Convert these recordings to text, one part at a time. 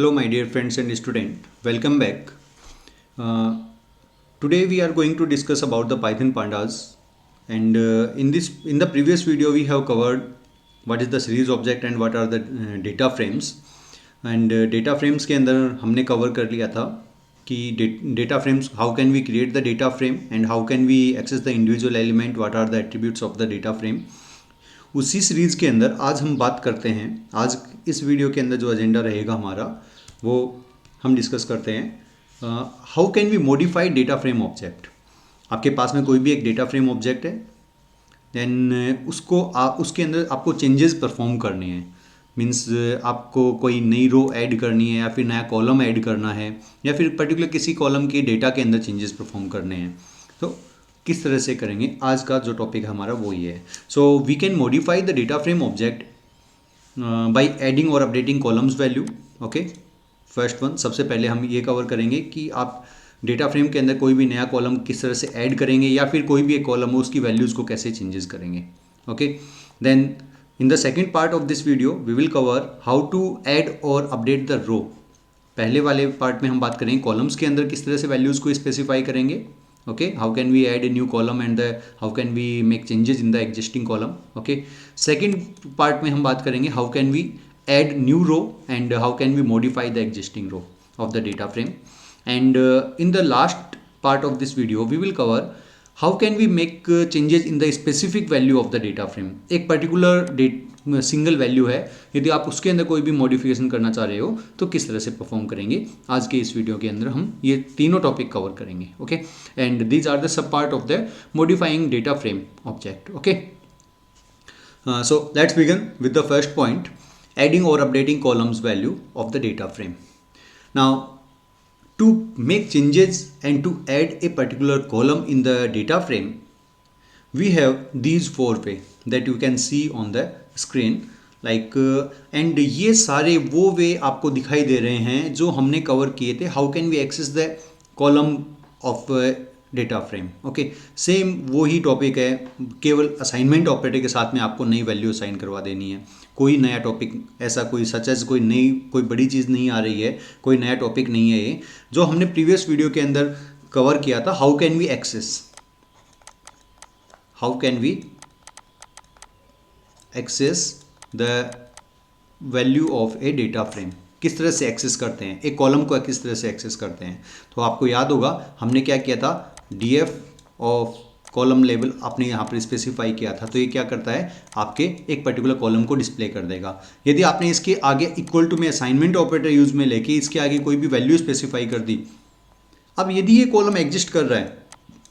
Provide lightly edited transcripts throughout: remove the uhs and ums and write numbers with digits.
Hello, my dear friends and student. Welcome back. Today we are going to discuss about the Python pandas, and in the previous video we have covered what is the series object and what are the data frames. And data frames के अंदर हमने cover कर लिया था कि data frames, how can we create the data frame and how can we access the individual element, what are the attributes of the data frame. उसी series के अंदर आज हम बात करते हैं। आज इस वीडियो के अंदर जो एजेंडा रहेगा हमारा वो हम डिस्कस करते हैं how can we modify data frame object. आपके पास में कोई भी एक डेटा फ्रेम ऑब्जेक्ट है, देन उसके अंदर आपको चेंजेस परफॉर्म करने हैं। मीन्स आपको कोई नई रो ऐड करनी है या फिर नया कॉलम ऐड करना है या फिर पर्टिकुलर किसी कॉलम के डेटा के अंदर चेंजेस परफॉर्म करने हैं। तो किस तरह से करेंगे, आज का जो टॉपिक हमारा वो ये है। So we can modify the data frame object by adding और updating columns value. Okay, first one, सबसे पहले हम ये कवर करेंगे कि आप डेटा फ्रेम के अंदर कोई भी नया कॉलम किस तरह से ऐड करेंगे या फिर कोई भी एक कॉलम हो उसकी वैल्यूज़ को कैसे चेंजेस करेंगे। Okay, then in the second part of this video we will cover how to add और अपडेट द रो। पहले वाले पार्ट में हम बात करेंगे कॉलम्स के अंदर किस तरह से वैल्यूज़ को स्पेसिफाई करेंगे। Okay, how can we add a new column and how can we make changes in the existing column. Okay, second part में हम बात करेंगे how can we add new row and how can we modify the existing row of the data frame. And in the last part of this video we will cover how can we make changes in the specific value of the data frame. एक particular single value है, यदि आप उसके अंदर कोई भी modification करना चाह रहे हो तो किस तरह से परफॉर्म करेंगे। आज के इस वीडियो के अंदर हम ये तीनों टॉपिक कवर करेंगे। Okay, and these are the sub part of the modifying data frame object. Okay, so let's begin with the first point, adding और updating columns value of the data frame. Now to make changes and to add a particular column in the data frame, we have these four way that you can see on the screen like and ये सारे वो वे आपको दिखाई दे रहे हैं जो हमने cover किए थे। How can we access the column of data frame. Okay, same वही टॉपिक है, केवल असाइनमेंट ऑपरेटर के साथ में आपको नई वैल्यू असाइन करवा देनी है। कोई नया टॉपिक ऐसा कोई सच एज कोई बड़ी चीज़ नहीं आ रही है, कोई नया टॉपिक नहीं है। ये जो हमने प्रीवियस वीडियो के अंदर कवर किया था, how can we access the value of a data frame, किस तरह से एक्सेस करते हैं एक कॉलम को, किस तरह से एक्सेस करते हैं। तो आपको याद होगा हमने क्या किया था, df ऑफ कॉलम लेवल आपने यहाँ पर स्पेसिफाई किया था। तो ये क्या करता है, आपके एक पर्टिकुलर कॉलम को डिस्प्ले कर देगा। यदि आपने इसके आगे इक्वल टू में असाइनमेंट ऑपरेटर यूज में लेके इसके आगे कोई भी वैल्यू स्पेसिफाई कर दी, अब यदि ये कॉलम एग्जिस्ट कर रहा है,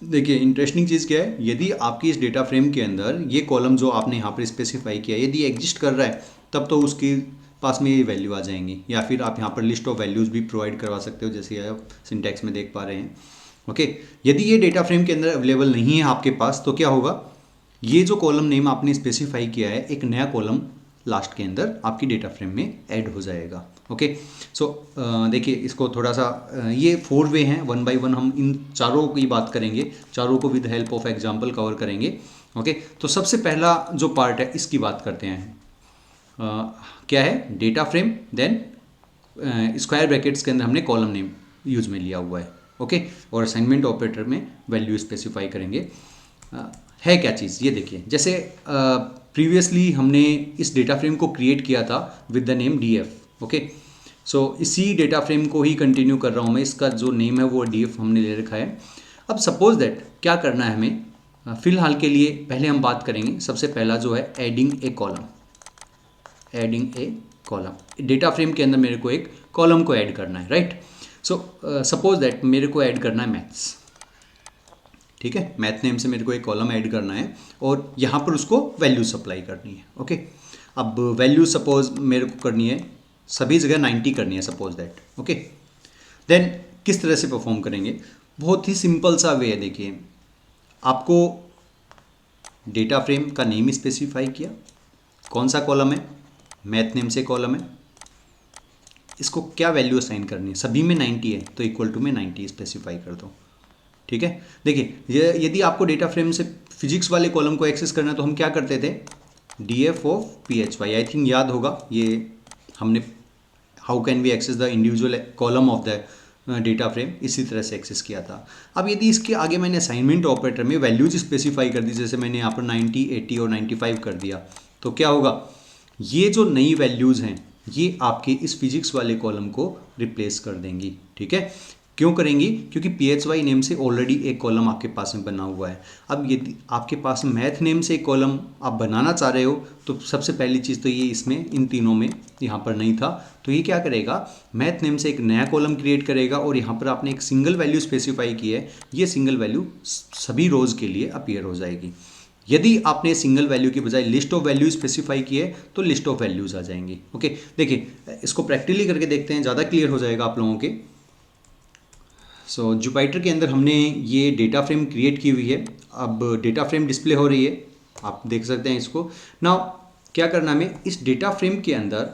देखिए इंटरेस्टिंग चीज़ क्या है, यदि आपकी इस डेटा फ्रेम के अंदर ये कॉलम जो आपने यहाँ पर स्पेसिफाई किया यदि एग्जिस्ट कर रहा है तब तो उसके पास में ये वैल्यू आ जाएंगी, या फिर आप यहाँ पर लिस्ट ऑफ वैल्यूज़ भी प्रोवाइड करवा सकते हो जैसे आप सिंटैक्स में देख पा रहे हैं। ओके, यदि ये डेटा फ्रेम के अंदर अवेलेबल नहीं है आपके पास तो क्या होगा, ये जो कॉलम नेम आपने स्पेसिफाई किया है एक नया कॉलम लास्ट के अंदर आपकी डेटा फ्रेम में ऐड हो जाएगा। ओके, सो देखिए इसको थोड़ा सा ये फोर वे हैं, वन बाय वन हम इन चारों की बात करेंगे, चारों को with help of example cover करेंगे। ओके, तो सबसे पहला जो पार्ट है इसकी बात करते हैं। क्या है, data frame, then square brackets के अंदर हमने कॉलम नेम यूज में लिया हुआ है। ओके, और असाइनमेंट ऑपरेटर में वैल्यू स्पेसिफाई करेंगे। है क्या चीज़, ये देखिए, जैसे प्रीवियसली हमने इस डेटा फ्रेम को क्रिएट किया था with the name df। Okay, so इसी डेटा फ्रेम को ही कंटिन्यू कर रहा हूँ मैं, इसका जो नेम है वो df हमने ले रखा है। अब सपोज दैट क्या करना है हमें, फिलहाल के लिए पहले हम बात करेंगे, सबसे पहला जो है एडिंग ए कॉलम। डेटा फ्रेम के अंदर मेरे को एक कॉलम को ऐड करना है, राइट। सो सपोज दैट मेरे को ऐड करना है मैथ्स, ठीक है, मैथ नेम से मेरे को एक कॉलम ऐड करना है और यहाँ पर उसको वैल्यू सप्लाई करनी है। ओके, अब वैल्यू सपोज मेरे को करनी है सभी जगह 90 करनी है सपोज दैट। ओके, देन किस तरह से परफॉर्म करेंगे, बहुत ही सिंपल सा वे है। देखिए, आपको डेटा फ्रेम का नेम स्पेसिफाई किया, कौन सा कॉलम है, मैथ नेम से कॉलम है, इसको क्या वैल्यू असाइन करनी है, सभी में 90 है तो इक्वल टू में 90 स्पेसिफाई कर दो। ठीक है, देखिए यदि आपको डेटा फ्रेम से फिजिक्स वाले कॉलम को एक्सेस करना है तो हम क्या करते थे, df of phy, I think याद होगा, ये हमने how can we access the individual column of the data frame, इसी तरह से एक्सेस किया था। अब यदि इसके आगे मैंने असाइनमेंट ऑपरेटर में वैल्यूज स्पेसिफाई कर दी, जैसे मैंने यहाँ पर 90, 80 और 95 कर दिया, तो क्या होगा, ये जो नई वैल्यूज़ हैं ये आपके इस फिजिक्स वाले कॉलम को रिप्लेस कर देंगी। ठीक है, क्यों करेंगी, क्योंकि PHY नेम से ऑलरेडी एक कॉलम आपके पास में बना हुआ है। अब यदि आपके पास मैथ नेम से एक कॉलम आप बनाना चाह रहे हो, तो सबसे पहली चीज़ तो ये इसमें इन तीनों में यहाँ पर नहीं था, तो ये क्या करेगा, मैथ नेम से एक नया कॉलम क्रिएट करेगा और यहाँ पर आपने एक सिंगल वैल्यू स्पेसिफाई की है, ये सिंगल वैल्यू सभी रोज़ के लिए अपीयर हो जाएगी। यदि आपने सिंगल वैल्यू की बजाय लिस्ट ऑफ वैल्यू स्पेसिफाई की है तो लिस्ट ऑफ वैल्यूज आ जाएंगी। ओके, देखिए इसको प्रैक्टिकली करके देखते हैं, ज़्यादा क्लियर हो जाएगा आप लोगों के। सो जुपिटर के अंदर हमने ये डेटा फ्रेम क्रिएट की हुई है। अब डेटा फ्रेम डिस्प्ले हो रही है, आप देख सकते हैं इसको। नाउ क्या करना, हमें इस डेटा फ्रेम के अंदर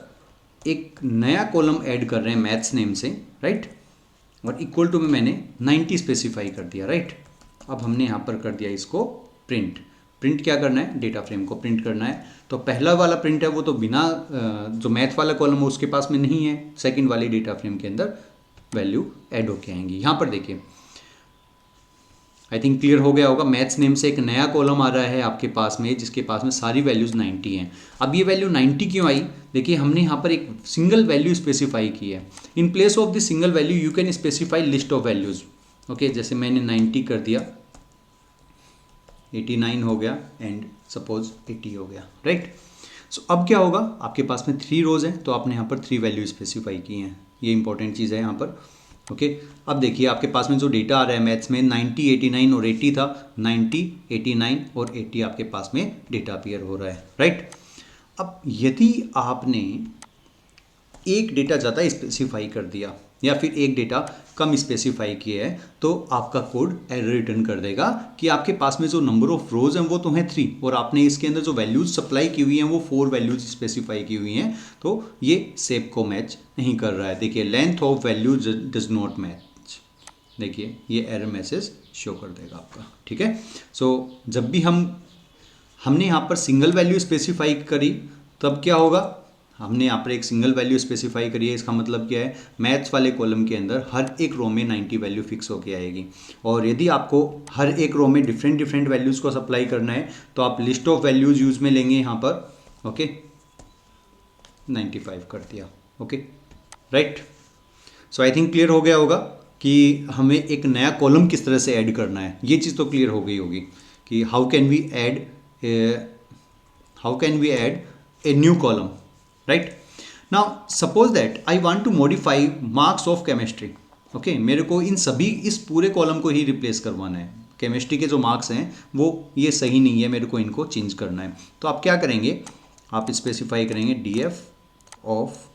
एक नया कॉलम ऐड कर रहे हैं मैथ्स नेम से, राइट, और इक्वल टू में मैंने 90 स्पेसिफाई कर दिया, राइट। अब हमने यहाँ पर कर दिया इसको प्रिंट। प्रिंट क्या करना है, डेटा फ्रेम को प्रिंट करना है। तो पहला वाला प्रिंट है वो तो बिना जो मैथ वाला कॉलम है उसके पास में नहीं है, सेकंड वाली डेटा फ्रेम के अंदर वैल्यू ऐड होके आएंगी। यहाँ पर देखिए, आई थिंक क्लियर हो गया होगा, मैथ्स नेम से एक नया कॉलम आ रहा है आपके पास में, जिसके पास में सारी वैल्यूज़ 90 हैं। अब ये वैल्यू 90 क्यों आई, देखिए हमने यहाँ पर एक सिंगल वैल्यू स्पेसिफाई की है। In place of this single value you can specify list of values. Okay, जैसे मैंने 90 कर दिया, 89 हो गया एंड सपोज 80 हो गया, राइट। सो अब क्या होगा, आपके पास में 3 रोज़ हैं तो आपने यहाँ पर 3 वैल्यू स्पेसिफाई की हैं, ये इंपॉर्टेंट चीज़ है यहाँ पर। ओके, अब देखिए आपके पास में जो डेटा आ रहा है मैथ्स में 90, 89 और 80 था, 90, 89 और 80 आपके पास में डेटा अपीयर हो रहा है, राइट। अब यदि आपने एक डेटा ज़्यादा स्पेसिफाई कर दिया या फिर एक डेटा कम स्पेसिफाई किया है, तो आपका कोड एरर रिटर्न कर देगा कि आपके पास में जो नंबर ऑफ रोज हैं वो तो हैं 3 और आपने इसके अंदर जो वैल्यूज सप्लाई की हुई हैं वो 4 वैल्यूज स्पेसिफाई की हुई हैं, तो ये सेप को मैच नहीं कर रहा है। देखिए length of value does not match, देखिए ये एरर मैसेज शो कर देगा आपका। ठीक है, सो जब भी हमने यहाँ पर सिंगल वैल्यू स्पेसिफाई करी तब क्या होगा, हमने यहाँ पर एक सिंगल वैल्यू स्पेसिफाई करी है, इसका मतलब क्या है, मैथ्स वाले कॉलम के अंदर हर एक रो में 90 वैल्यू फिक्स होके आएगी। और यदि आपको हर एक रो में डिफरेंट वैल्यूज़ को सप्लाई करना है तो आप लिस्ट ऑफ वैल्यूज़ यूज़ में लेंगे यहाँ पर। ओके, 95 कर दिया, ओके, राइट। सो आई थिंक क्लियर हो गया होगा कि हमें एक नया कॉलम किस तरह से ऐड करना है, ये चीज़ तो क्लियर हो गई होगी कि how can we add a new column, right? Now suppose that I want to modify marks of chemistry. Okay, मेरे को इन सभी इस पूरे कॉलम को ही रिप्लेस करवाना है। केमिस्ट्री के जो मार्क्स हैं वो ये सही नहीं है, मेरे को इनको चेंज करना है। तो आप क्या करेंगे, आप स्पेसिफाई करेंगे DF ऑफ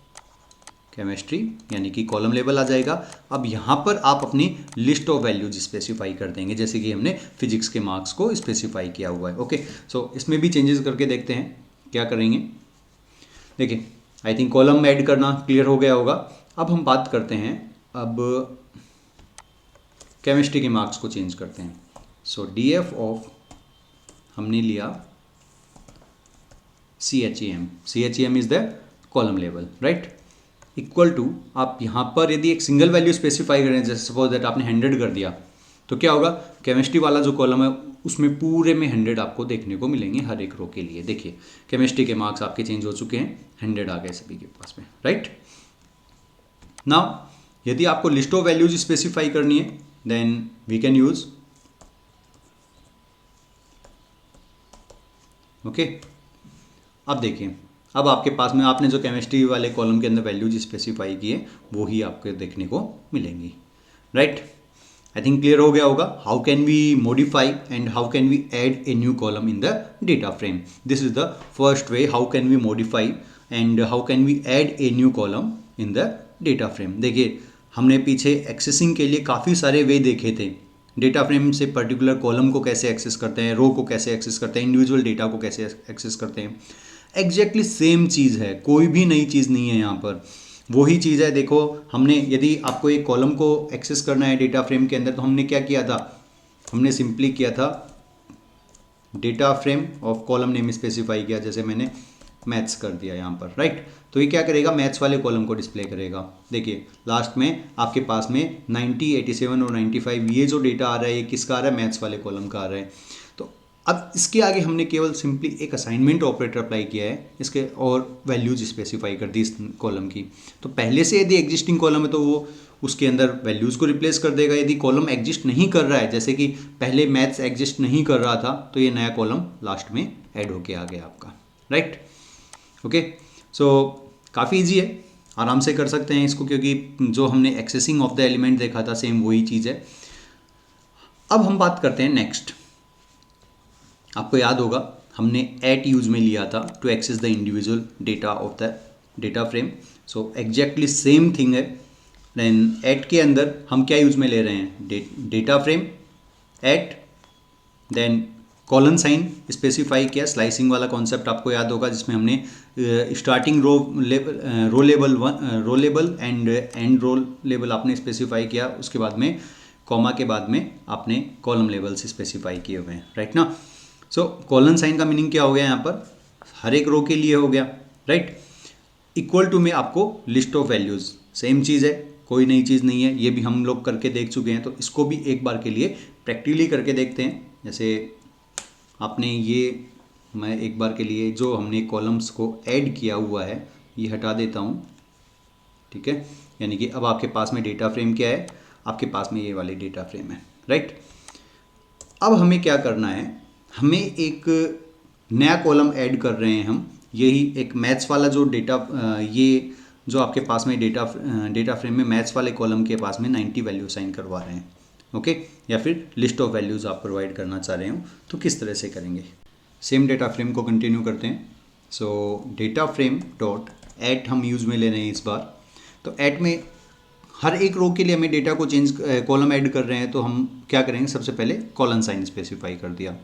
केमिस्ट्री, यानी कि कॉलम लेवल आ जाएगा। अब यहाँ पर आप अपनी लिस्ट ऑफ वैल्यूज स्पेसिफाई कर देंगे, जैसे कि हमने फिजिक्स के मार्क्स को स्पेसिफाई किया हुआ है। ओके, सो इसमें भी चेंजेस करके देखते हैं क्या करेंगे। देखिए आई थिंक कॉलम ऐड करना क्लियर हो गया होगा। अब हम बात करते हैं, अब केमिस्ट्री के मार्क्स को चेंज करते हैं। सो DF ऑफ हमने लिया CHEM is the column level, right, equal to आप यहाँ पर यदि एक सिंगल वैल्यू स्पेसिफाई करें, जैसे सपोज दैट आपने 100 कर दिया, तो क्या होगा, केमिस्ट्री वाला जो कॉलम है उसमें पूरे में 100 आपको देखने को मिलेंगे हर एक रो के लिए। देखिए केमिस्ट्री के मार्क्स आपके चेंज हो चुके हैं, 100 आ गए सभी के पास में, राइट। नाउ यदि आपको लिस्ट ऑफ वैल्यूज स्पेसिफाई करनी है then we can use, okay. अब देखिए, अब आपके पास में आपने जो केमिस्ट्री वाले कॉलम के अंदर वैल्यूज स्पेसिफाई किए वो ही आपको देखने को मिलेंगी, राइट। आई थिंक क्लियर हो गया होगा how can we modify and how can we add a new column in the data frame. This is the first way, how can we modify and how can we add a new column in the data frame. देखिए हमने पीछे accessing के लिए काफ़ी सारे वे देखे थे, data frame से पर्टिकुलर कॉलम को कैसे एक्सेस करते हैं, रो को कैसे एक्सेस करते हैं, इंडिविजुअल डेटा को कैसे एक्सेस करते हैं। एग्जैक्टली सेम चीज़ है, कोई भी नई चीज़ नहीं है यहाँ पर, वही चीज़ है। देखो हमने यदि आपको एक कॉलम को एक्सेस करना है डेटा फ्रेम के अंदर, तो हमने क्या किया था, हमने सिंपली किया था data frame of column name specify किया, जैसे मैंने मैथ्स कर दिया यहाँ पर, राइट। तो ये क्या करेगा, मैथ्स वाले कॉलम को डिस्प्ले करेगा। देखिए लास्ट में आपके पास में 90, 87 और 95 ये जो डेटा आ रहा है ये किसका आ रहा है, मैथ्स वाले कॉलम का आ रहा है। तो अब इसके आगे हमने केवल सिंपली एक असाइनमेंट ऑपरेटर अप्लाई किया है इसके, और वैल्यूज स्पेसिफाई कर दी इस कॉलम की। तो पहले से यदि एग्जिस्टिंग कॉलम है तो वो उसके अंदर वैल्यूज़ को रिप्लेस कर देगा। यदि कॉलम एग्जिस्ट नहीं कर रहा है, जैसे कि पहले मैथ्स एग्जिस्ट नहीं कर रहा था, तो ये नया कॉलम लास्ट में ऐड होके आ गया आपका, राइट। ओके, सो काफ़ी ईजी है, आराम से कर सकते हैं इसको, क्योंकि जो हमने एक्सेसिंग ऑफ द एलिमेंट देखा था सेम वही चीज़ है। अब हम बात करते हैं नेक्स्ट। आपको याद होगा हमने एट यूज में लिया था to access the individual data of the data frame. So exactly same thing है। देन एट के अंदर हम क्या यूज में ले रहे हैं, data frame at, then colon sign specify किया, स्लाइसिंग वाला कॉन्सेप्ट आपको याद होगा, जिसमें हमने starting row label and end row label आपने स्पेसिफाई किया, उसके बाद में कॉमा के बाद में आपने कॉलम लेवल्स स्पेसिफाई किए हुए हैं, राइट ना। सो कॉलन साइन का मीनिंग क्या हो गया यहाँ पर, हर एक रो के लिए हो गया, राइट। इक्वल टू में आपको लिस्ट ऑफ वैल्यूज़, सेम चीज़ है, कोई नई चीज़ नहीं है, ये भी हम लोग करके देख चुके हैं। तो इसको भी एक बार के लिए प्रैक्टिकली करके देखते हैं। जैसे आपने ये, मैं एक बार के लिए जो हमने कॉलम्स को ऐड किया हुआ है ये हटा देता हूँ, ठीक है। यानी कि अब आपके पास में डेटा फ्रेम क्या है, आपके पास में ये वाली डेटा फ्रेम है, राइट। अब हमें क्या करना है, हमें एक नया कॉलम ऐड कर रहे हैं हम, यही एक मैथ्स वाला जो डेटा, ये जो आपके पास में डेटा फ्रेम में मैथ्स वाले कॉलम के पास में 90 वैल्यू साइन करवा रहे हैं, ओके। या फिर लिस्ट ऑफ वैल्यूज़ आप प्रोवाइड करना चाह रहे हो, तो किस तरह से करेंगे। सेम डेटा फ्रेम को कंटिन्यू करते हैं। So data frame dot at हम यूज़ में ले रहे हैं इस बार। तो ऐट में हर एक रो के लिए हमें डेटा को चेंज, कॉलम ऐड कर रहे हैं, तो हम क्या करेंगे, सबसे पहले कॉलन साइन स्पेसिफाई कर दिया,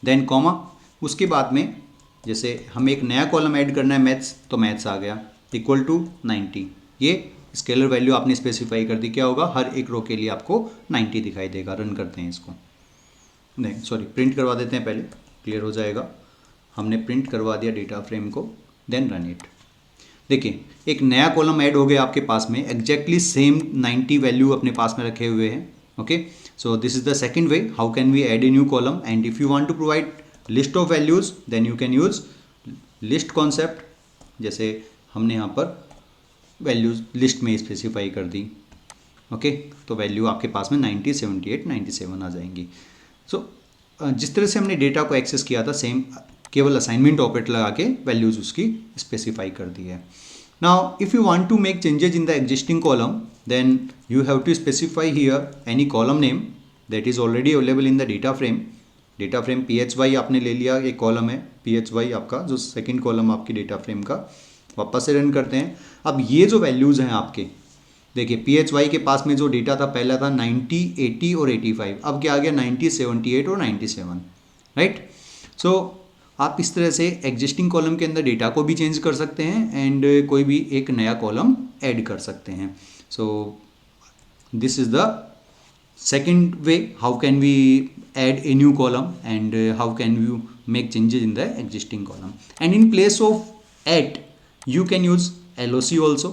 देन कॉमा, उसके बाद में जैसे हमें एक नया कॉलम ऐड करना है मैथ्स, तो मैथ्स आ गया, इक्वल टू 90। ये स्केलर वैल्यू आपने स्पेसिफाई कर दी, क्या होगा, हर एक रो के लिए आपको 90 दिखाई देगा। रन करते हैं इसको, नहीं सॉरी प्रिंट करवा देते हैं, पहले क्लियर हो जाएगा। हमने प्रिंट करवा दिया डेटा फ्रेम को, देन रन इट। देखिए एक नया कॉलम ऐड हो गया आपके पास में, एग्जैक्टली सेम 90 वैल्यू अपने पास में रखे हुए हैं, okay. So this is the second way how can we add a new column, and if you want to provide list of values then you can use list concept. जैसे हमने यहाँ पर values list में specify कर दी, okay. तो value आपके पास में 90, 78, 97 आ जाएंगी। सो जिस तरह से हमने डेटा को एक्सेस किया था सेम, केवल असाइनमेंट ऑपरेटर लगा के वैल्यूज उसकी स्पेसिफाई कर दी है। Now if you want to make changes in the existing column then you have to specify here any column name that is already available in the data frame. Data frame PHY आपने ले लिया, एक column है PHY आपका, जो second column आपकी data frame का। वापस से रन करते हैं। अब ये जो वैल्यूज़ हैं आपके, देखिए PHY के पास में जो डेटा था पहला था 90, 80 और 85, अब क्या आ गया 90, 78 और 97, राइट। सो आप इस तरह से एग्जिस्टिंग कॉलम के अंदर डेटा को भी चेंज कर सकते हैं एंड कोई भी एक नया कॉलम ऐड कर सकते हैं। सो this is the second way how can we add a new column and how can you make changes in the existing column, and in place of at you can use LOC also।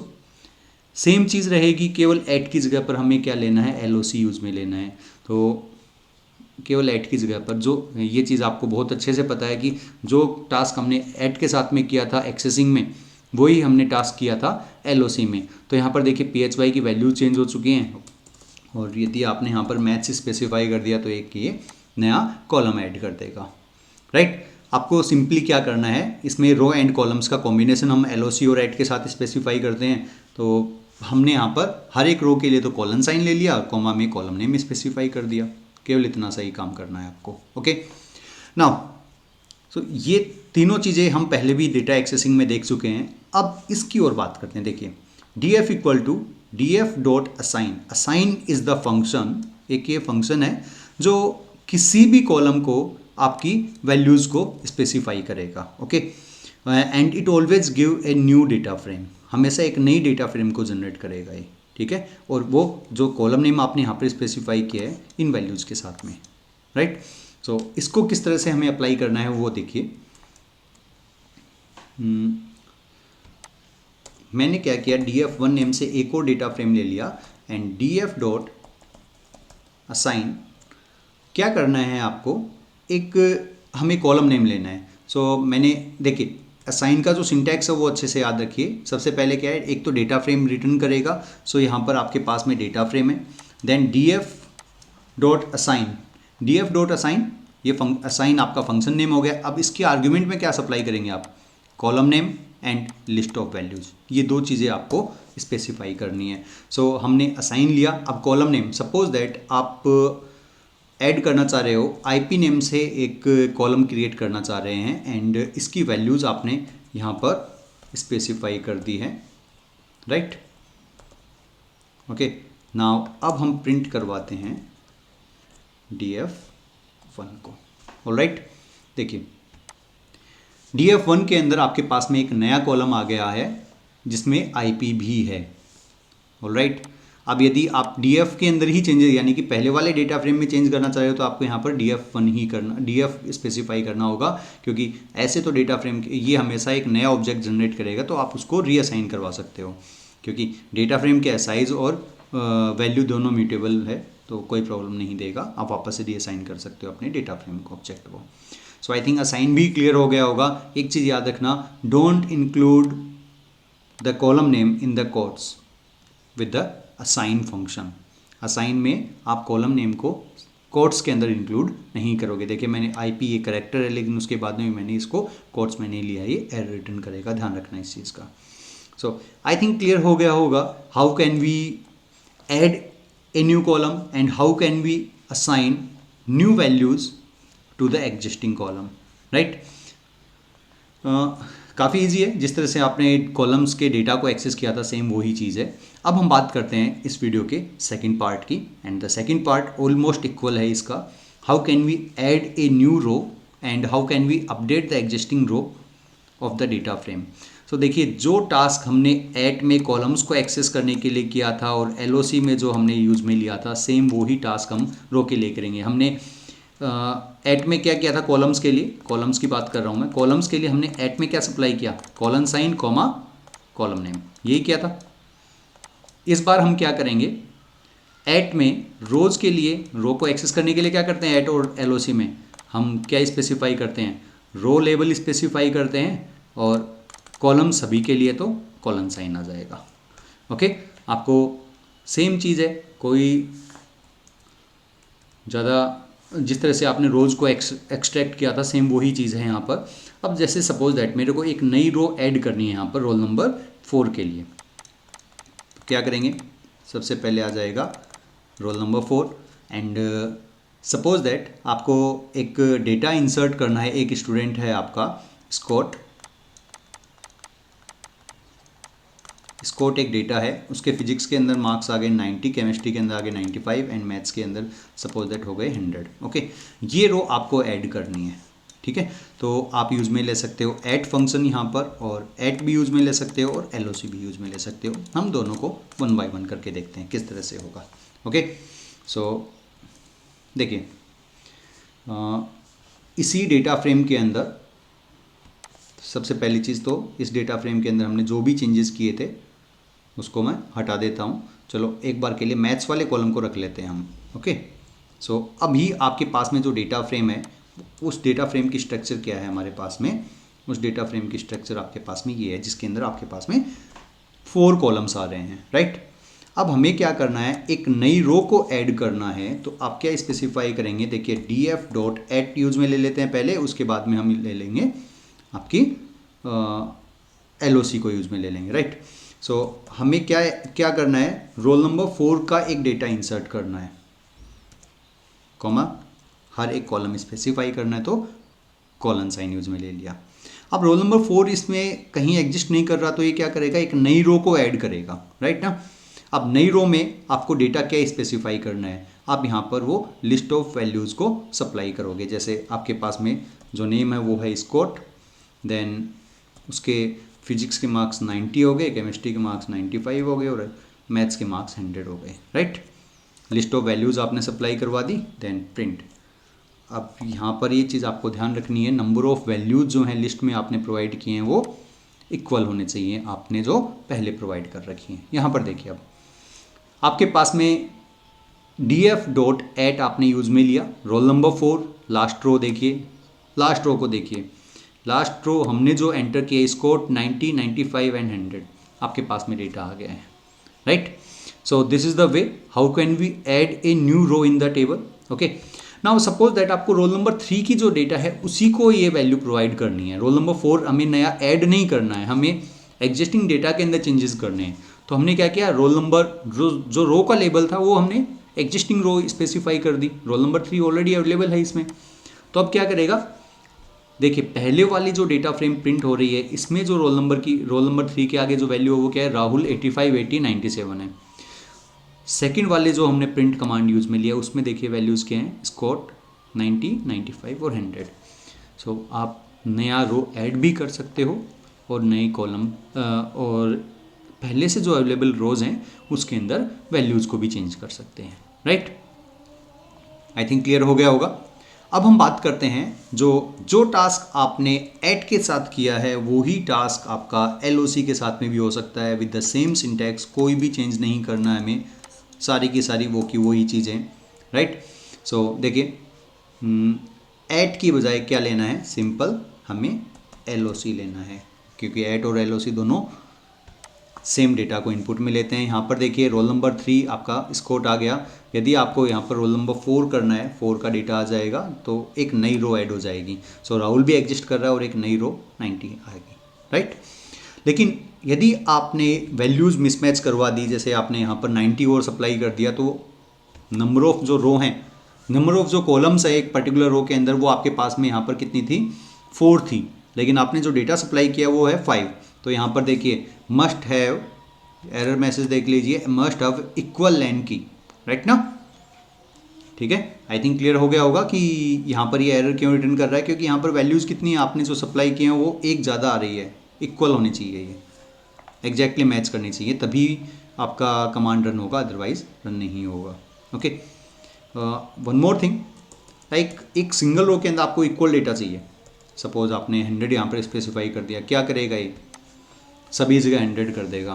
Same चीज़ रहेगी, केवल eight की जगह पर हमें क्या लेना है, LOC यूज़ में लेना है। तो केवल एट की जगह पर, जो ये चीज़ आपको बहुत अच्छे से पता है कि जो टास्क हमने एट के साथ में किया था एक्सेसिंग में, वही हमने टास्क किया था LOC में। तो यहाँ पर देखिए PHY की वैल्यू चेंज हो चुकी हैं, और यदि आपने यहाँ पर मैथ्स स्पेसिफाई कर दिया तो एक ये नया कॉलम ऐड कर देगा, राइट। आपको सिंपली क्या करना है, इसमें रो एंड कॉलम्स का कॉम्बिनेशन हम LOC और ऐड के साथ स्पेसिफाई करते हैं। तो हमने यहाँ पर हर एक रो के लिए तो कॉलन साइन ले लिया, कॉमा में कॉलम नेम स्पेसिफाई कर दिया, केवल इतना सा ही काम करना है आपको, ओके। नाउ सो ये तीनों चीज़ें हम पहले भी डेटा एक्सेसिंग में देख चुके हैं। अब इसकी और बात करते हैं। देखिए DF equal to DF dot assign, assign is the function, एक ये फंक्शन है जो किसी भी कॉलम को आपकी वैल्यूज़ को स्पेसिफाई करेगा, okay. And it always give a new data frame, हमेशा एक नई डेटा फ्रेम को जनरेट करेगा ये, ठीक है। और वो जो कॉलम नेम आपने यहाँ पर स्पेसिफाई किया है इन वैल्यूज़ के साथ में, राइट। सो इसको किस तरह से हमें अप्लाई करना है वो देखिए। मैंने क्या किया, df1 नेम से एक और डेटा फ्रेम ले लिया एंड df डॉट असाइन। क्या करना है आपको, एक हमें कॉलम नेम लेना है। सो मैंने देखिए असाइन का जो सिंटैक्स है वो अच्छे से याद रखिए। सबसे पहले क्या है, एक तो डेटा फ्रेम रिटर्न करेगा। सो यहाँ पर आपके पास में डेटा फ्रेम है, then df dot assign, df dot assign ये असाइन आपका फंक्शन नेम हो गया। अब इसके आर्ग्यूमेंट में क्या सप्लाई करेंगे आप, column name and list of values, ये दो चीज़ें आपको स्पेसिफाई करनी है। सो हमने असाइन लिया। अब कॉलम नेम, सपोज दैट आप ऐड करना चाह रहे हो, आईपी नेम से एक कॉलम क्रिएट करना चाह रहे हैं एंड इसकी वैल्यूज़ आपने यहाँ पर स्पेसिफाई कर दी है, राइट। ओके, नाउ अब हम प्रिंट करवाते हैं df1 को। ऑलराइट, देखिए df1 के अंदर आपके पास में एक नया कॉलम आ गया है जिसमें आईपी भी है। ऑलराइट, अब यदि आप df के अंदर ही चेंजेस यानी कि पहले वाले डेटा फ्रेम में चेंज करना चाह रहे हो तो आपको यहाँ पर df1 ही करना, df स्पेसिफाई करना होगा, क्योंकि ऐसे तो डेटा फ्रेम ये हमेशा एक नया ऑब्जेक्ट जनरेट करेगा, तो आप उसको रीअसाइन करवा सकते हो, क्योंकि डेटा फ्रेम के साइज़ और वैल्यू दोनों म्यूटेबल है, तो कोई प्रॉब्लम नहीं देगा। आप वापस से रीअसाइन कर सकते हो अपने डेटा फ्रेम को, ऑब्जेक्ट को। सो आई थिंक असाइन भी क्लियर हो गया होगा। एक चीज़ याद रखना, don't include the column name in the quotes with the assign function. Assign में आप कॉलम नेम को कोट्स के अंदर इंक्लूड नहीं करोगे। देखिए मैंने आईपी ये करेक्टर है, लेकिन उसके बाद में मैंने इसको कोट्स में नहीं लिया, ये एरर रिटर्न करेगा, ध्यान रखना इस चीज़ का। सो आई थिंक क्लियर हो गया होगा how can we add a new column and how can we assign new values to the existing column, right. काफ़ी इजी है, जिस तरह से आपने कॉलम्स के डेटा को एक्सेस किया था सेम वही चीज़ है। अब हम बात करते हैं इस वीडियो के सेकंड पार्ट की, and the second part almost equal है इसका। How can we add a new row and how can we update the existing row of the data frame. So देखिए, जो टास्क हमने एट में columns को access करने के लिए किया था और एलओसी में जो हमने यूज़ में लिया था, सेम वही टास्क हम रो के लिए करेंगे। हमने एट में क्या किया था कॉलम्स के लिए, कॉलम्स की बात कर रहा हूँ मैं, कॉलम्स के लिए हमने एट में क्या सप्लाई किया, colon sign comma column name, यही किया था। इस बार हम क्या करेंगे, एट में रोज़ के लिए, रो को एक्सेस करने के लिए क्या करते हैं, एट और एलओसी में हम क्या स्पेसिफाई करते हैं, रो लेवल स्पेसिफाई करते हैं, और कॉलम सभी के लिए तो कॉलन साइन आ जाएगा। ओके, आपको सेम चीज़ है, कोई ज़्यादा जिस तरह से आपने रोज़ को एक्सट्रैक्ट किया था सेम वही चीज़ है यहाँ पर। अब जैसे सपोज दैट मेरे को एक नई रो ऐड करनी है यहाँ पर रोल नंबर 4 के लिए, तो क्या करेंगे, सबसे पहले आ जाएगा roll number 4 and suppose that आपको एक डेटा इंसर्ट करना है। एक स्टूडेंट है आपका स्कॉट, स्कॉट एक डेटा है, उसके फिजिक्स के अंदर मार्क्स आ गए 90, केमिस्ट्री के अंदर आ गए 95 एंड मैथ्स के अंदर सपोज दैट हो गए 100। ओके, ये रो आपको ऐड करनी है, ठीक है। तो आप यूज़ में ले सकते हो ऐड फंक्शन यहाँ पर, और ऐड भी यूज़ में ले सकते हो और एलओसी भी यूज़ में ले सकते हो। हम दोनों को 1 बाय 1 करके देखते हैं किस तरह से होगा। ओके, सो देखिए इसी डेटा फ्रेम के अंदर सबसे पहली चीज़ तो इस डेटा फ्रेम के अंदर हमने जो भी चेंजेस किए थे उसको मैं हटा देता हूँ। चलो एक बार के लिए मैथ्स वाले कॉलम को रख लेते हैं हम। ओके, सो अभी आपके पास में जो डेटा फ्रेम है, उस डेटा फ्रेम की स्ट्रक्चर क्या है हमारे पास में, उस डेटा फ्रेम की स्ट्रक्चर आपके पास में ये है, जिसके अंदर आपके पास में 4 कॉलम्स आ रहे हैं, राइट। अब हमें क्या करना है, एक नई रो को ऐड करना है, तो आप क्या स्पेसिफाई करेंगे, देखिए df डॉट ऐड यूज में ले लेते हैं पहले, उसके बाद में हम ले लेंगे आपकी एलओसी को यूज में ले लेंगे, राइट। सो हमें क्या क्या करना है, रोल नंबर 4 का एक डेटा इंसर्ट करना है, कॉमा हर एक कॉलम स्पेसिफाई करना है, तो कॉलन साइन यूज में ले लिया। अब रोल नंबर 4 इसमें कहीं एग्जिस्ट नहीं कर रहा, तो ये क्या करेगा, एक नई रो को ऐड करेगा, राइट ना। अब नई रो में आपको डेटा क्या स्पेसिफाई करना है, आप यहाँ पर वो लिस्ट ऑफ वैल्यूज़ को सप्लाई करोगे। जैसे आपके पास में जो नेम है वो है स्कॉट, देन उसके फिजिक्स के मार्क्स 90 हो गए, केमिस्ट्री के मार्क्स 95 हो गए और मैथ्स के मार्क्स 100 हो गए, राइट। लिस्ट ऑफ वैल्यूज़ आपने सप्लाई करवा दी, देन प्रिंट। अब यहाँ पर ये चीज़ आपको ध्यान रखनी है, नंबर ऑफ़ वैल्यूज़ जो हैं लिस्ट में आपने प्रोवाइड किए हैं वो इक्वल होने चाहिए आपने जो पहले प्रोवाइड कर रखी हैं। यहाँ पर देखिए अब आपके पास में df.at आपने यूज़ में लिया, रोल नंबर 4, लास्ट रो देखिए, लास्ट रो को देखिए, लास्ट रो हमने जो एंटर किया स्कोर 90, 95 एंड 100 आपके पास में डेटा आ गया है, right. So this is the way how can we add a new row in the table. Okay, now suppose that आपको रोल नंबर 3 की जो डेटा है उसी को ये वैल्यू प्रोवाइड करनी है, रोल नंबर 4 हमें नया ऐड नहीं करना है, हमें एग्जिस्टिंग डेटा के अंदर चेंजेस करने हैं। तो हमने क्या किया, रोल नंबर जो रो का लेबल था वो हमने एग्जिस्टिंग रो स्पेसिफाई कर दी, रोल नंबर 3 ऑलरेडी अवेलेबल है इसमें। तो अब क्या करेगा, देखिए पहले वाली जो डेटा फ्रेम प्रिंट हो रही है इसमें जो रोल नंबर 3 के आगे जो वैल्यू है वो क्या है, राहुल 85, 80, 97 है। सेकंड वाले जो हमने प्रिंट कमांड यूज़ में लिया उसमें देखिए वैल्यूज़ क्या हैं, स्कॉट 90, 95 और 100। सो आप नया रो ऐड भी कर सकते हो और नई कॉलम और पहले से जो अवेलेबल रोज़ हैं उसके अंदर वैल्यूज़ को भी चेंज कर सकते हैं, राइट। आई थिंक क्लियर हो गया होगा। अब हम बात करते हैं जो टास्क आपने ऐड के साथ किया है वो ही टास्क आपका LOC के साथ में भी हो सकता है विद द सेम सिंटैक्स, कोई भी चेंज नहीं करना है हमें, सारी की सारी वो की वही चीज़ें, राइट। सो देखिए ऐड की बजाय क्या लेना है, सिंपल हमें LOC लेना है क्योंकि ऐड और LOC दोनों सेम डेटा को इनपुट में लेते हैं। यहाँ पर देखिए रोल नंबर 3 आपका स्कोट आ गया, यदि आपको यहाँ पर रोल नंबर 4 करना है, 4 का डेटा आ जाएगा तो एक नई रो ऐड हो जाएगी। सो राहुल भी एग्जिस्ट कर रहा है और एक नई रो 90 आएगी, राइट। लेकिन यदि आपने वैल्यूज़ मिसमैच करवा दी, जैसे आपने यहाँ पर 90 और सप्लाई कर दिया, तो नंबर ऑफ जो रो हैं, नंबर ऑफ जो कॉलम्स है एक पर्टिकुलर रो के अंदर वो आपके पास में यहाँ पर कितनी थी, 4 थी, लेकिन आपने जो डेटा सप्लाई किया वो है 5। तो यहाँ पर देखिए मस्ट हैव, एरर मैसेज देख लीजिए, मस्ट हैव इक्वल लेन की, राइट ना, ठीक है। आई थिंक क्लियर हो गया होगा कि यहाँ पर ये एरर क्यों रिटर्न कर रहा है, क्योंकि यहाँ पर वैल्यूज़ कितनी आपने जो सप्लाई किए हैं वो एक ज़्यादा आ रही है, इक्वल होनी चाहिए, ये एग्जैक्टली मैच करनी चाहिए, तभी आपका कमांड रन होगा, अदरवाइज रन नहीं होगा। Okay, one more thing, like एक सिंगल रो के अंदर आपको इक्वल डेटा चाहिए। सपोज आपने 100 यहाँ पर स्पेसिफाई कर दिया, क्या करेगा ये, सभी जगह 100 कर देगा,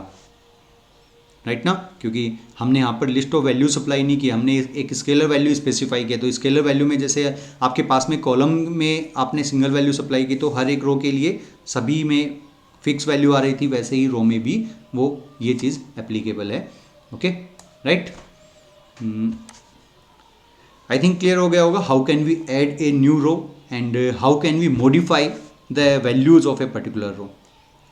राइट ना, क्योंकि हमने यहाँ पर लिस्ट ऑफ वैल्यू सप्लाई नहीं की, हमने एक स्केलर वैल्यू स्पेसिफाई किया। तो स्केलर वैल्यू में जैसे आपके पास में कॉलम में आपने सिंगल वैल्यू सप्लाई की तो हर एक रो के लिए सभी में फिक्स वैल्यू आ रही थी, वैसे ही रो में भी वो ये चीज़ एप्लीकेबल है। Okay, right. I think clear हो गया होगा how can we add a new row and how can we modify the values of a particular row.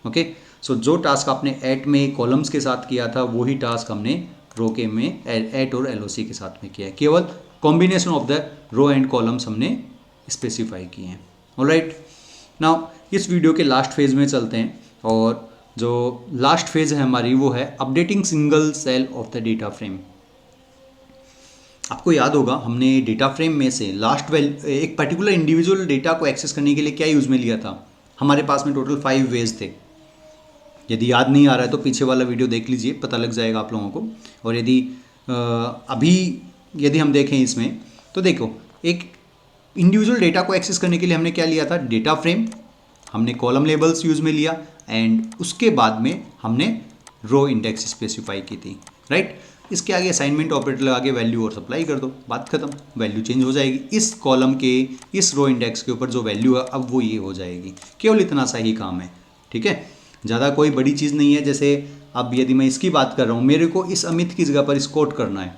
Okay, so जो टास्क आपने ऐड में कॉलम्स के साथ किया था वही टास्क हमने रो के में ऐड और LOC के साथ में किया है, केवल combination of the row and columns हमने स्पेसिफाई किए हैं। ऑलराइट, नाउ इस वीडियो के लास्ट फेज में चलते हैं, और जो लास्ट फेज है हमारी वो है updating single cell of the data frame. आपको याद होगा हमने डेटा फ्रेम में से लास्ट एक पर्टिकुलर इंडिविजुअल डेटा को एक्सेस करने के लिए क्या यूज़ में लिया था, हमारे पास में टोटल 5 वेज थे। यदि याद नहीं आ रहा है तो पीछे वाला वीडियो देख लीजिए, पता लग जाएगा आप लोगों को। और यदि यदि हम देखें इसमें तो देखो, एक इंडिविजुअल डेटा को एक्सेस करने के लिए हमने क्या लिया था, डेटा फ्रेम, हमने कॉलम लेबल्स यूज़ में लिया एंड उसके बाद में हमने रो इंडेक्स स्पेसिफाई की थी, राइट। इसके आगे असाइनमेंट ऑपरेटर लगा के वैल्यू और सप्लाई कर दो, बात खत्म, वैल्यू चेंज हो जाएगी। इस कॉलम के इस रो इंडेक्स के ऊपर जो वैल्यू है अब वो ये हो जाएगी, केवल इतना सा ही काम है, ठीक है, ज़्यादा कोई बड़ी चीज़ नहीं है। जैसे अब यदि मैं इसकी बात कर रहा हूँ, मेरे को इस अमित की जगह पर इसको कोट करना है,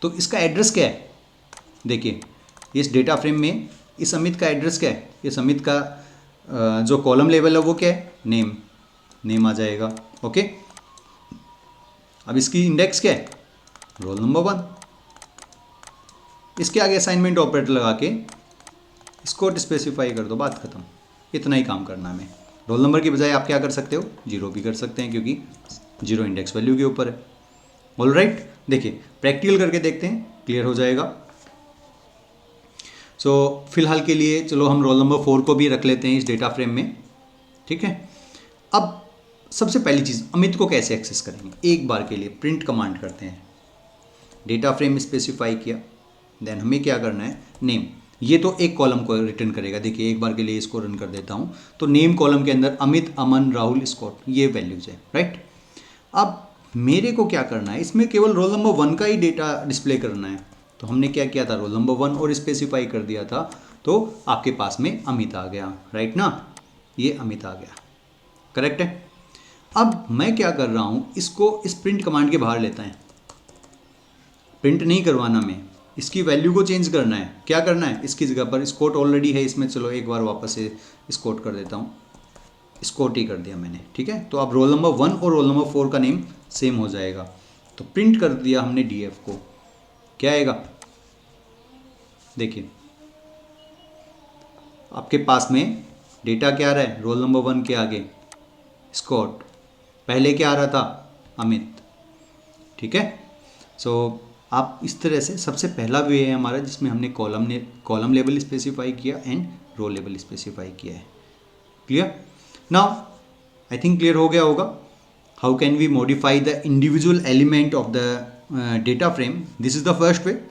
तो इसका एड्रेस क्या है, देखिए इस डेटा फ्रेम में इस अमित का एड्रेस क्या है, इस अमित का जो कॉलम लेवल है वो क्या है, नेम आ जाएगा। ओके, अब इसकी इंडेक्स क्या है, रोल नंबर 1, इसके आगे असाइनमेंट ऑपरेटर लगा के इसको स्पेसिफाई कर दो, बात खत्म, इतना ही काम करना है हमें। रोल नंबर की बजाय आप क्या कर सकते हो, 0 भी कर सकते हैं क्योंकि 0 इंडेक्स वैल्यू के ऊपर है। ऑलराइट, देखिए प्रैक्टिकल करके देखते हैं, क्लियर हो जाएगा। सो फिलहाल के लिए चलो हम रोल नंबर 4 को भी रख लेते हैं इस डेटा फ्रेम में, ठीक है। अब सबसे पहली चीज़, अमित को कैसे एक्सेस करेंगे, एक बार के लिए प्रिंट कमांड करते हैं। डेटा फ्रेम स्पेसिफाई किया, देन हमें क्या करना है, नेम, ये तो एक कॉलम को रिटर्न करेगा। देखिए एक बार के लिए इसको रन कर देता हूँ। तो नेम कॉलम के अंदर अमित, अमन, राहुल, स्कॉट, ये वैल्यूज है, राइट। अब मेरे को क्या करना है, इसमें केवल रोल नंबर 1 का ही डेटा डिस्प्ले करना है। तो हमने क्या किया था, रोल नंबर 1 और स्पेसिफाई कर दिया था, तो आपके पास में अमित आ गया, राइट ना, ये अमित आ गया, करेक्ट है। अब मैं क्या कर रहा हूँ, इसको इस प्रिंट कमांड के बाहर लेता है। प्रिंट नहीं करवाना, मैं इसकी वैल्यू को चेंज करना है। क्या करना है, इसकी जगह पर स्कोट ऑलरेडी है इसमें, चलो एक बार वापस से स्कोट कर देता हूँ, स्कोट ही कर दिया मैंने, ठीक है। तो अब रोल नंबर 1 और रोल नंबर 4 का नेम सेम हो जाएगा। तो प्रिंट कर दिया हमने डीएफ को, क्या आएगा, देखिए आपके पास में डेटा क्या आ रहा है, रोल नंबर 1 के आगे स्कॉट, पहले क्या आ रहा था, अमित, ठीक है। सो आप इस तरह से, सबसे पहला वे है हमारा जिसमें हमने कॉलम लेवल स्पेसिफाई किया एंड रो लेवल स्पेसिफाई किया है। Clear, now I think clear हो गया होगा। How can we modify the individual element of the data frame, this is the first way.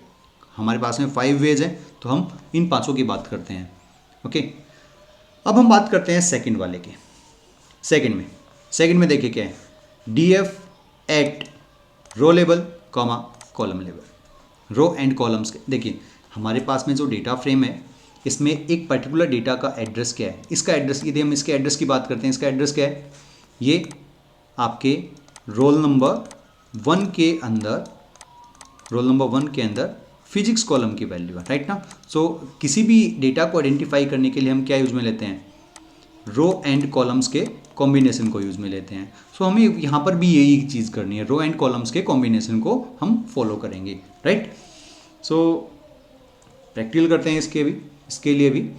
हमारे पास में 5 वेज हैं, तो हम इन पांचों की बात करते हैं, ओके। अब हम बात करते हैं सेकंड वाले के। सेकंड में देखिए क्या है, DF at row level comma column level, row and columns के। देखिए हमारे पास में जो डेटा फ्रेम है, इसमें एक पर्टिकुलर डेटा का एड्रेस क्या है, इसका एड्रेस, यदि हम इसके एड्रेस की बात करते हैं, इसका एड्रेस क्या है, ये आपके रोल नंबर 1 के अंदर, रोल नंबर 1 के अंदर फिजिक्स कॉलम की वैल्यू है, राइट ना। सो किसी भी डेटा को आइडेंटिफाई करने के लिए हम क्या यूज में लेते हैं, रो एंड कॉलम्स के कॉम्बिनेशन को यूज में लेते हैं। सो हमें यहाँ पर भी यही चीज़ करनी है, रो एंड कॉलम्स के कॉम्बिनेशन को हम फॉलो करेंगे, राइट। सो प्रैक्टिकल करते हैं इसके लिए भी।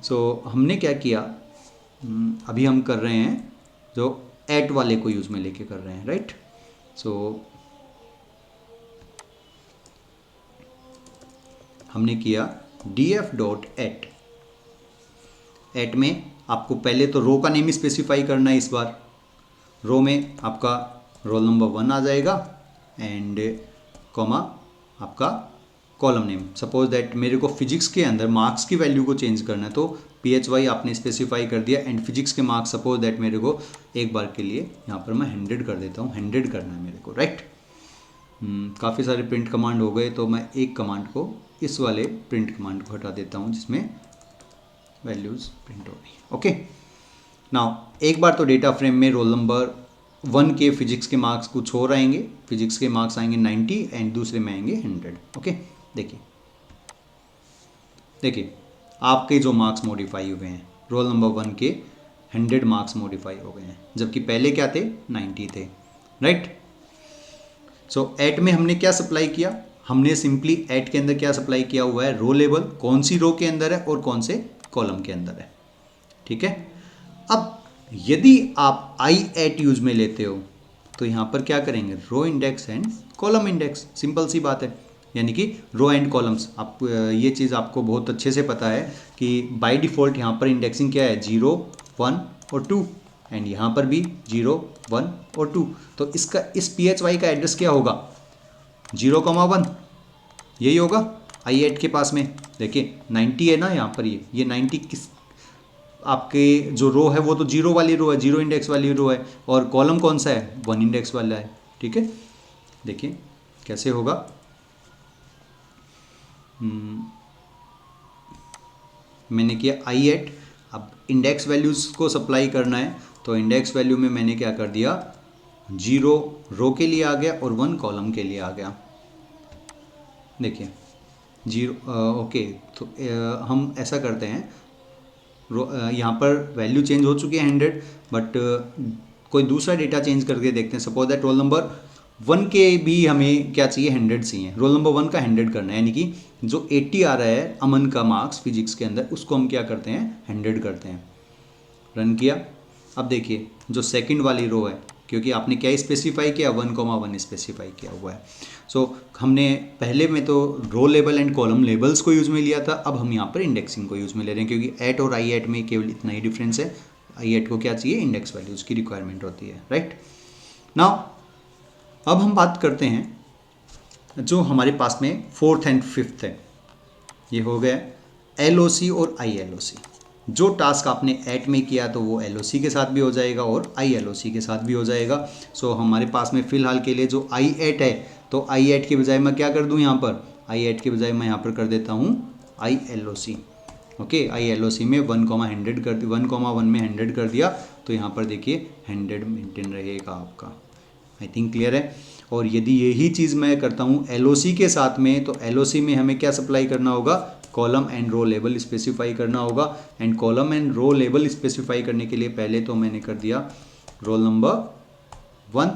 सो हमने क्या किया, अभी हम कर रहे हैं जो एट वाले को यूज में लेके कर रहे हैं, राइट। सो हमने किया df डॉट एट में आपको पहले तो रो का नेम स्पेसिफाई करना है। इस बार रो में आपका रोल नंबर 1 आ जाएगा एंड कॉमा आपका कॉलम नेम। सपोज दैट मेरे को फिजिक्स के अंदर मार्क्स की वैल्यू को चेंज करना है, तो PHY आपने स्पेसिफाई कर दिया एंड फिजिक्स के मार्क्स, सपोज दैट मेरे को एक बार के लिए यहाँ पर मैं 100 कर देता हूँ, 100 करना है मेरे को, राइट। काफ़ी सारे प्रिंट कमांड हो गए, तो मैं एक कमांड को, इस वाले प्रिंट कमांड को हटा देता हूँ जिसमें वैल्यूज़ प्रिंट हो रही है, ओके। नाउ एक बार तो डेटा फ्रेम में रोल नंबर 1 के फिजिक्स के मार्क्स कुछ और आएंगे, फिजिक्स के मार्क्स आएंगे 90 एंड दूसरे में आएंगे 100, ओके। देखिए आपके जो मार्क्स मॉडिफाई हुए हैं, रोल नंबर 1 के 100 मार्क्स मॉडिफाई हो गए हैं, जबकि पहले क्या थे, 90 थे, राइट। सो एट में हमने क्या सप्लाई किया, हमने सिंपली एट के अंदर क्या सप्लाई किया हुआ है, रो लेवल, कौन सी रो के अंदर है और कौन से कॉलम के अंदर है, ठीक है। अब यदि आप आई एट यूज में लेते हो तो यहाँ पर क्या करेंगे, row index and column index, simple सी बात है। यानी कि रो एंड कॉलम्स, आप ये चीज़ आपको बहुत अच्छे से पता है कि बाय डिफ़ॉल्ट यहाँ पर इंडेक्सिंग क्या है, 0, 1 और 2 एंड यहाँ पर भी 0, 1 और 2। तो इसका, इस PHY का एड्रेस क्या होगा, 0,1, यही होगा आई एट के पास में। देखिए 90 है ना यहाँ पर, ये 90 किस, आपके जो रो है वो तो 0 वाली रो है, 0 इंडेक्स वाली रो है, और कॉलम कौन सा है, 1 इंडेक्स वाला है, ठीक है। देखिए कैसे होगा, मैंने किया आई एट, अब इंडेक्स वैल्यूज़ को सप्लाई करना है, तो इंडेक्स वैल्यू में मैंने क्या कर दिया, 0 रो के लिए आ गया और 1 कॉलम के लिए आ गया। देखिए 0, ओके। तो हम ऐसा करते हैं, यहाँ पर वैल्यू चेंज हो चुकी है 100, बट कोई दूसरा डेटा चेंज करके देखते हैं। सपोज दैट रोल नंबर 1 के भी हमें क्या चाहिए, 100 चाहिए, रोल नंबर 1 का 100 करना है, यानी कि जो 80 आ रहा है अमन का मार्क्स फिजिक्स के अंदर, उसको हम क्या करते हैं, 100 करते हैं। रन किया, अब देखिए जो सेकंड वाली रो है, क्योंकि आपने क्या स्पेसिफाई किया, 1,1 स्पेसिफाई किया हुआ है। सो हमने पहले में तो रो लेवल एंड कॉलम लेवल्स को यूज़ में लिया था, अब हम यहाँ पर इंडेक्सिंग को यूज़ में ले रहे हैं, क्योंकि एट और आई एट में केवल इतना ही डिफरेंस है। आई एट को क्या चाहिए, इंडेक्स वैल्यूज़ की रिक्वायरमेंट होती है, राइट। नाउ अब हम बात करते हैं जो हमारे पास में 4th एंड 5th है, ये हो गया LOC और ILOC। जो टास्क आपने एट में किया तो वो LOC के साथ भी हो जाएगा और ILOC के साथ भी हो जाएगा। सो हमारे पास में फ़िलहाल के लिए जो I8 है, तो I8 के बजाय मैं क्या कर दूँ यहाँ पर, I8 के बजाय मैं यहाँ पर कर देता हूँ ILOC। ओके, ILOC में 1,100 कर 1,1 में 100 कर दिया, तो यहाँ पर देखिए 100 मेंटेन रहेगा आपका। आई थिंक क्लियर है। और यदि यही चीज़ मैं करता हूँ LOC के साथ में, तो LOC में हमें क्या सप्लाई करना होगा, column and row level specify करना होगा। And column and row level specify करने के लिए पहले तो मैंने कर दिया roll number 1।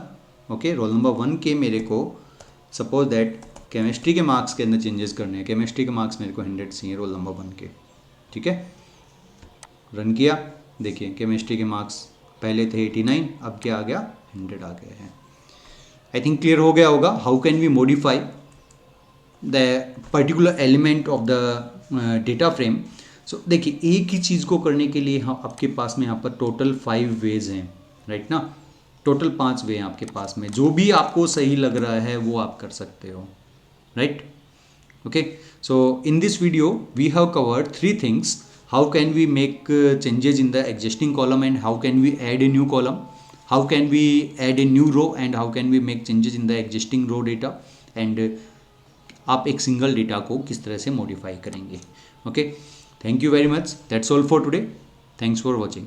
Okay, roll number 1 के मेरे को सपोज दैट केमिस्ट्री के मार्क्स के अंदर चेंजेस करने हैं। केमिस्ट्री के मार्क्स मेरे को 100 चाहिए रोल नंबर 1 के, ठीक है। रन किया, देखिए केमिस्ट्री के मार्क्स पहले थे 89, अब क्या आ गया, 100 आ गए हैं। आई थिंक क्लियर हो गया होगा how can we modify the particular element of the data frame. So देखिए, एक ही चीज़ को करने के लिए हम आपके पास में यहाँ पर टोटल 5 वेज हैं, राइट ना। टोटल 5 वे हैं आपके पास में, जो भी आपको सही लग रहा है वो आप कर सकते हो, right. Okay, so in this video we have covered 3 things. How can we make changes in the existing column, and how can we add a new column, how can we add a new row, and how can we make changes in the existing row data, and आप एक single data को किस तरह से modify करेंगे। Okay, thank you very much, that's all for today, thanks for watching.